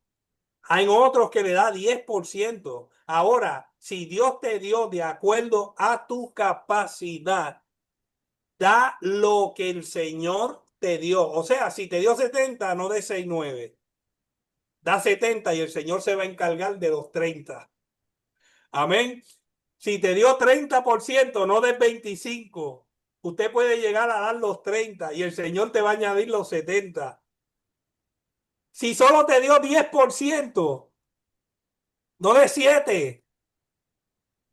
Hay otros que le da 10%. Ahora, si Dios te dio de acuerdo a tu capacidad, da lo que el Señor te dio. O sea, si te dio 70, no de 6-9. Da 70 y el Señor se va a encargar de los 30. Amén. Si te dio 30%, no des 25. Usted puede llegar a dar los 30 y el Señor te va a añadir los 70. Si solo te dio 10%, no des 7.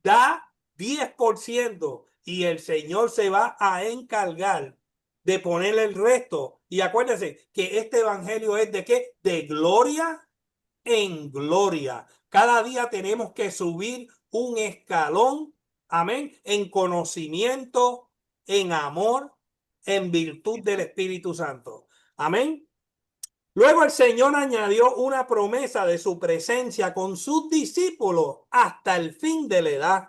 Da 10% y el Señor se va a encargar de poner el resto. Y acuérdense que este evangelio es de ¿qué? De gloria en gloria. Cada día tenemos que subir un escalón, amén, en conocimiento, en amor, en virtud del Espíritu Santo. Amén. Luego el Señor añadió una promesa de su presencia con sus discípulos hasta el fin de la edad.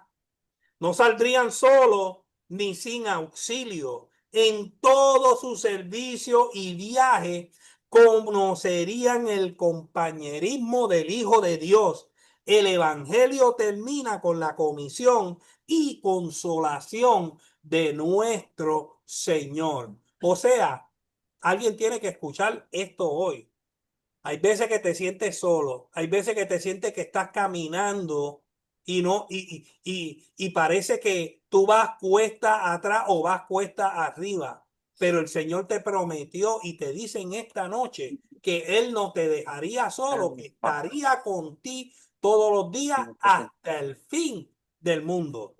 No saldrían solos ni sin auxilio. En todo su servicio y viaje conocerían el compañerismo del Hijo de Dios. El Evangelio termina con la comisión y consolación de nuestro Señor. O sea, alguien tiene que escuchar esto hoy. Hay veces que te sientes solo, hay veces que te sientes que estás caminando y parece que tú vas cuesta atrás o vas cuesta arriba, pero el Señor te prometió y te dice en esta noche que Él no te dejaría solo, que estaría contigo todos los días hasta el fin del mundo.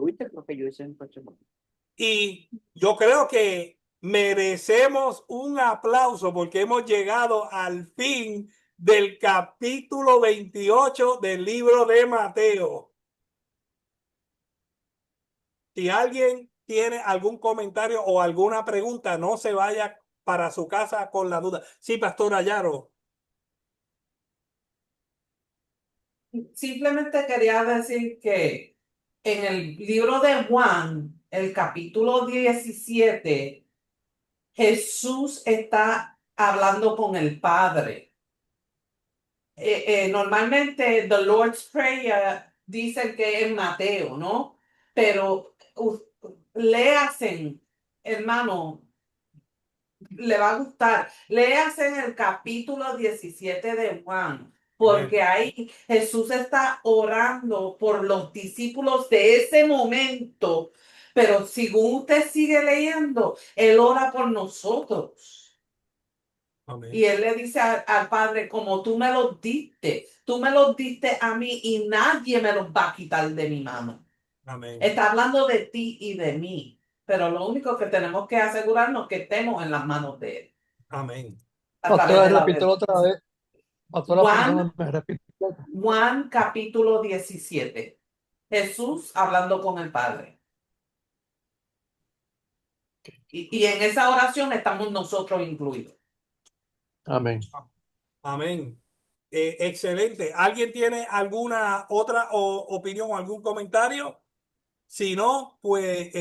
Y yo creo que merecemos un aplauso porque hemos llegado al fin del capítulo 28 del libro de Mateo. Si alguien tiene algún comentario o alguna pregunta, no se vaya para su casa con la duda. Sí, Pastora Yaro. Simplemente quería decir que en el libro de Juan, el capítulo 17, Jesús está hablando con el Padre. Normalmente the Lord's Prayer dice que es Mateo, ¿no? Pero léasen, hermano, le va a gustar. Léasen el capítulo 17 de Juan, porque ahí Jesús está orando por los discípulos de ese momento. Pero si usted sigue leyendo, Él ora por nosotros. Amén. Y Él le dice al Padre, como tú me los diste a mí y nadie me los va a quitar de mi mano. Amén. Está hablando de ti y de mí, pero lo único que tenemos que asegurarnos es que estemos en las manos de Él. Amén. A través Pastora, de la repítelo otra vez. Pastora, Juan, perdóname, repítelo. Juan capítulo 17. Jesús hablando con el Padre. Y en esa oración estamos nosotros incluidos. Amén. Amén. Excelente. ¿Alguien tiene alguna otra opinión o algún comentario? Si no, pues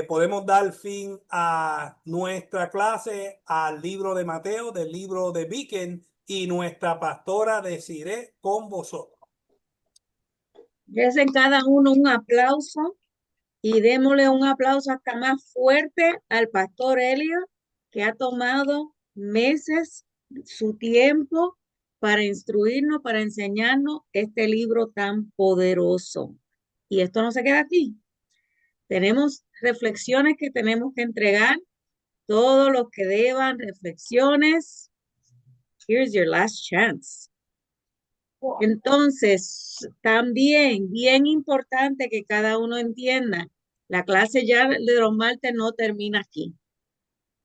podemos dar fin a nuestra clase, al libro de Mateo, del libro de Viken, y nuestra pastora deciré con vosotros. Desen cada uno un aplauso y démosle un aplauso hasta más fuerte al pastor Elio, que ha tomado meses su tiempo para instruirnos, para enseñarnos este libro tan poderoso. Y esto no se queda aquí. Tenemos reflexiones que tenemos que entregar. Todos los que deban reflexiones, here's your last chance. Entonces, también bien importante que cada uno entienda, la clase ya de los martes no termina aquí.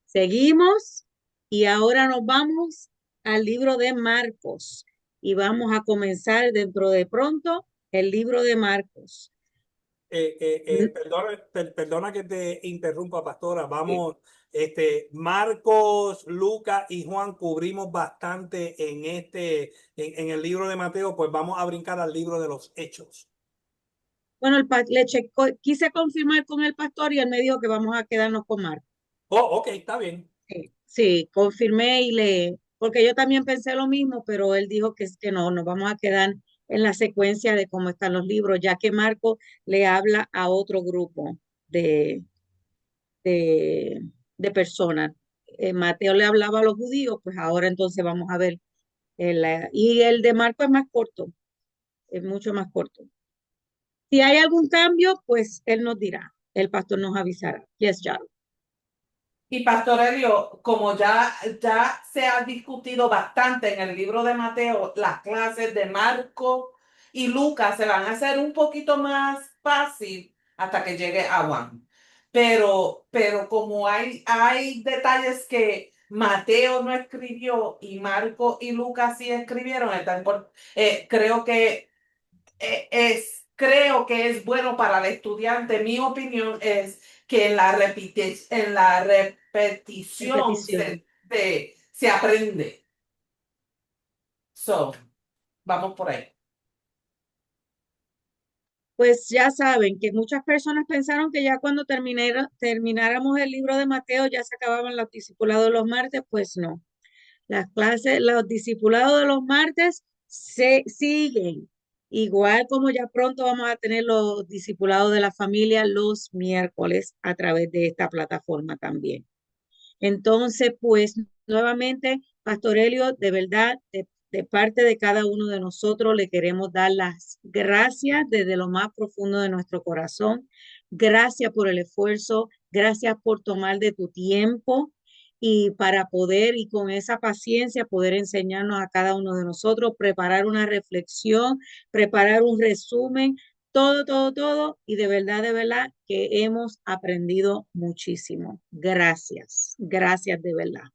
Seguimos y ahora nos vamos al libro de Marcos y vamos a comenzar dentro de pronto el libro de Marcos. Perdona que te interrumpa, pastora. Vamos, Marcos, Lucas y Juan cubrimos bastante en el libro de Mateo, pues vamos a brincar al libro de los Hechos. Bueno, quise confirmar con el pastor y él me dijo que vamos a quedarnos con Marcos. Oh, ok, está bien. Sí, confirmé porque yo también pensé lo mismo, pero él dijo que no, nos vamos a quedar en la secuencia de cómo están los libros, ya que Marco le habla a otro grupo de personas. Mateo le hablaba a los judíos, pues ahora entonces vamos a ver. Y el de Marco es más corto, es mucho más corto. Si hay algún cambio, pues él nos dirá, el pastor nos avisará. Yes, Yaro. Y Pastor Elio, como ya se ha discutido bastante en el libro de Mateo, las clases de Marco y Lucas se van a hacer un poquito más fácil hasta que llegue a Juan. Pero como hay detalles que Mateo no escribió y Marco y Lucas sí escribieron, creo que es bueno para el estudiante. Mi opinión es que en la repetición se aprende. Vamos por ahí. Pues ya saben que muchas personas pensaron que ya cuando termináramos el libro de Mateo ya se acababan los discipulados de los martes, pues no. Las clases, los discipulados de los martes se siguen. Igual como ya pronto vamos a tener los discipulados de la familia los miércoles a través de esta plataforma también. Entonces, pues nuevamente, Pastor Elio, de verdad, de parte de cada uno de nosotros, le queremos dar las gracias desde lo más profundo de nuestro corazón. Gracias por el esfuerzo, gracias por tomar de tu tiempo y para poder, y con esa paciencia, poder enseñarnos a cada uno de nosotros, preparar una reflexión, preparar un resumen, todo, y de verdad que hemos aprendido muchísimo. Gracias de verdad.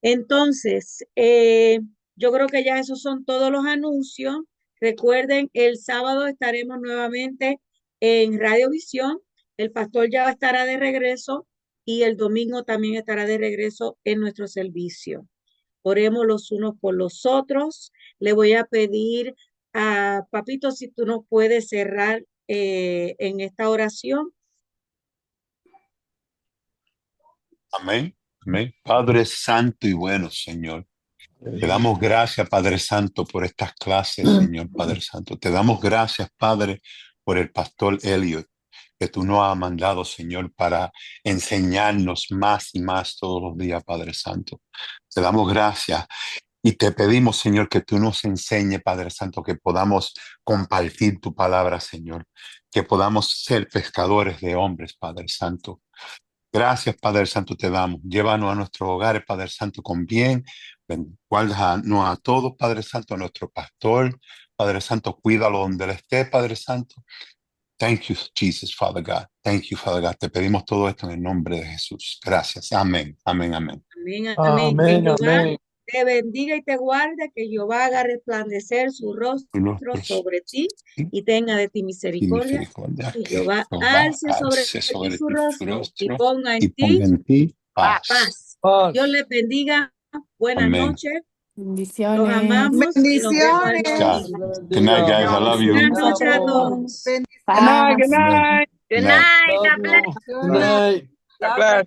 Entonces, yo creo que ya esos son todos los anuncios. Recuerden, el sábado estaremos nuevamente en Radiovisión. El pastor ya estará de regreso y el domingo también estará de regreso en nuestro servicio. Oremos los unos por los otros. Le voy a pedir a Papito si tú nos puedes cerrar en esta oración. Amén. Amén. Padre Santo y bueno, Señor. Te damos gracias, Padre Santo, por estas clases, Señor Padre Santo. Te damos gracias, Padre, por el pastor Elliot, que tú nos has mandado, Señor, para enseñarnos más y más todos los días, Padre Santo. Te damos gracias y te pedimos, Señor, que tú nos enseñes, Padre Santo, que podamos compartir tu palabra, Señor, que podamos ser pescadores de hombres, Padre Santo. Gracias, Padre Santo, te damos. Llévanos a nuestros hogares, Padre Santo, con bien. Guárdanos a todos, Padre Santo, a nuestro pastor. Padre Santo, cuídalo donde él esté, Padre Santo. Thank you, Jesus, Father God. Thank you, Father God. Te pedimos todo esto en el nombre de Jesús. Gracias. Amén, amén, amén. Amén. Amén, Que Jehová amén. te bendiga y te guarde, que Jehová haga resplandecer su rostro sobre ti y tenga de ti Y misericordia. misericordia, Y que Jehová Jehová alce sobre alce sobre ti su ti su rostro y rostro ponga y en ponga ti en ti paz. paz. Paz. Dios les bendiga. Buenas Amén. noches. Los Bendiciones. amamos y nos vemos el Bendiciones. domingo. Good night, guys. I love you. Buenas noches a todos. Paz. Good night. Good Good night. night. Love God bless. you. Good night. God bless.